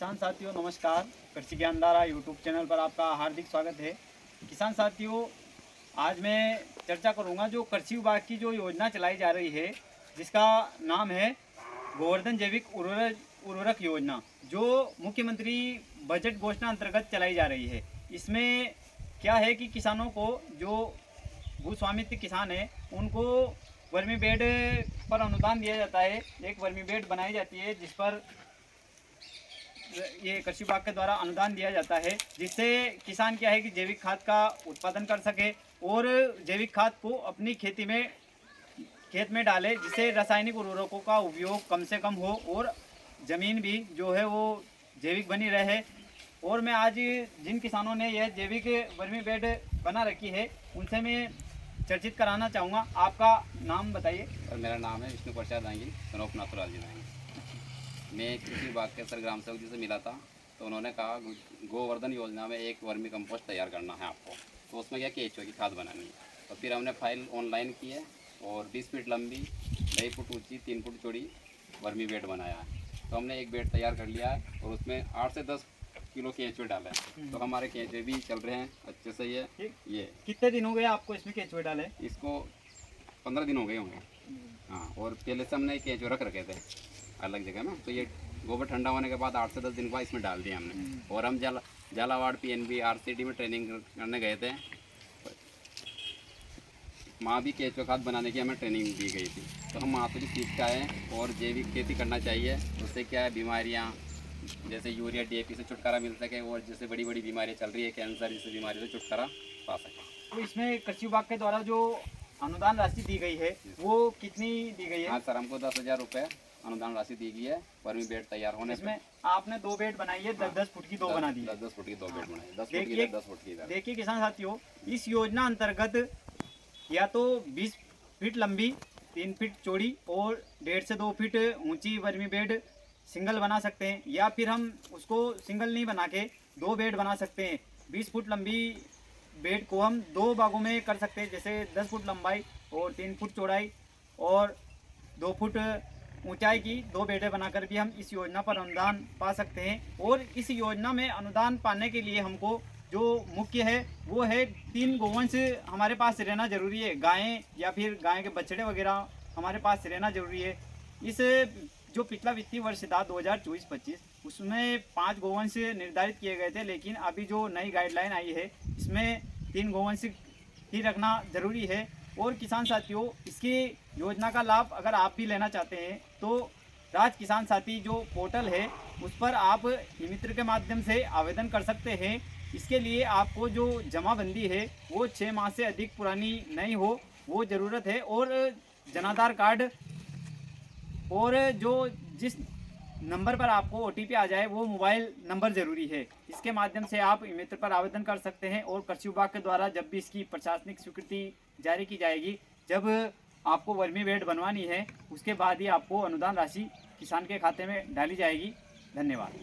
किसान साथियों नमस्कार। कृषि ज्ञानधारा यूट्यूब चैनल पर आपका हार्दिक स्वागत है। किसान साथियों, आज मैं चर्चा करूंगा जो कृषि विभाग की जो योजना चलाई जा रही है, जिसका नाम है गोवर्धन जैविक उर्वरक योजना, जो मुख्यमंत्री बजट घोषणा अंतर्गत चलाई जा रही है। इसमें क्या है कि किसानों को, जो भूस्वामित्व किसान है, उनको वर्मी बेड पर अनुदान दिया जाता है। एक वर्मी बेड बनाई जाती है जिस पर ये कृषि विभाग के द्वारा अनुदान दिया जाता है, जिससे किसान क्या है कि जैविक खाद का उत्पादन कर सके और जैविक खाद को अपनी खेत में डाले, जिससे रासायनिक उर्वरकों का उपयोग कम से कम हो और ज़मीन भी जो है वो जैविक बनी रहे। और मैं आज जिन किसानों ने यह जैविक वर्मी बेड बना रखी है, उनसे मैं चर्चित कराना चाहूँगा। आपका नाम बताइए। और मेरा नाम है विष्णु प्रसाद आंगी, सनोप नाथुराल जी आएंगे। मैं कृषि विभाग के सर ग्राम सेवक जी से मिला था, तो उन्होंने कहा गोवर्धन योजना में एक वर्मी कंपोस्ट तैयार करना है आपको, तो उसमें क्या केचुए की खाद बनानी है। तो फिर हमने फाइल ऑनलाइन की है और 20 फीट लंबी, 2.5 फुट ऊंची, 3 फुट चौड़ी वर्मी बेड बनाया है। तो हमने एक बेड तैयार कर लिया है और उसमें 8 से 10 किलो केंचुए डाले हैं। तो हमारे केंचुए भी चल रहे हैं अच्छे से। ये कितने दिन हो गए आपको इसमें केंचुए डाले? इसको 15 दिन हो गए होंगे। हाँ, और पहले से हमने केंचुए रख रखे थे अलग जगह में। तो ये गोबर ठंडा होने के बाद 8 से 10 दिन बाद इसमें डाल दिया हमने। और हम झालावाड़ PNB RCD में ट्रेनिंग करने गए थे। वहाँ भी केंचुआ खाद बनाने की हमें ट्रेनिंग दी गई थी, तो हम वहाँ से भी सीख के आए। और जैविक खेती करना चाहिए, उससे क्या है बीमारियाँ जैसे यूरिया DAP से छुटकारा मिल सके, और जैसे बड़ी बड़ी बीमारियाँ चल रही है कैंसर, जैसे बीमारी से छुटकारा पा सके। तो इसमें कृषि विभाग के द्वारा जो अनुदान राशि दी गई है वो कितनी दी गई है? हाँ सर, हमको 10,000 रुपये अनुदान राशि दी गई है वर्मी बेड तैयार होने। इसमें आपने 2 बेड बनाई है, 10-10 फुट की 2 बना दी। 10-10 फुट की 2 बेड बनाई, 10 फुट की 10 फुट की। देखिए किसान साथियों, इस योजना अंतर्गत या तो 20 फीट लंबी, 3 फीट चौड़ी और 1.5 से 2 फीट ऊंची वर्मी बेड सिंगल बना सकते हैं, या फिर हम उसको सिंगल नहीं बना के 2 बेड बना सकते हैं। 20 फुट लंबी बेड को हम 2 भागों में कर सकते हैं, जैसे 10 फुट लंबाई और 3 फुट चौड़ाई और 2 फुट ऊंचाई की 2 बेडें बनाकर भी हम इस योजना पर अनुदान पा सकते हैं। और इस योजना में अनुदान पाने के लिए हमको जो मुख्य है वो है 3 गोवंश हमारे पास रहना जरूरी है। गायें या फिर गाय के बछड़े वगैरह हमारे पास रहना जरूरी है। इस जो पिछला वित्तीय वर्ष था 2024-25, उसमें 5 गोवंश निर्धारित किए गए थे, लेकिन अभी जो नई गाइडलाइन आई है इसमें 3 गोवंश ही रखना जरूरी है। और किसान साथियों, इसकी योजना का लाभ अगर आप भी लेना चाहते हैं तो राज किसान साथी जो पोर्टल है उस पर आप ई-मित्र के माध्यम से आवेदन कर सकते हैं। इसके लिए आपको जो जमाबंदी है वो 6 माह से अधिक पुरानी नहीं हो, वो ज़रूरत है। और जनाधार कार्ड और जो जिस नंबर पर आपको OTP आ जाए वो मोबाइल नंबर ज़रूरी है। इसके माध्यम से आप ई-मित्र पर आवेदन कर सकते हैं। और कृषि विभाग के द्वारा जब भी इसकी प्रशासनिक स्वीकृति जारी की जाएगी, जब आपको वर्मी बेड बनवानी है, उसके बाद ही आपको अनुदान राशि किसान के खाते में डाली जाएगी। धन्यवाद।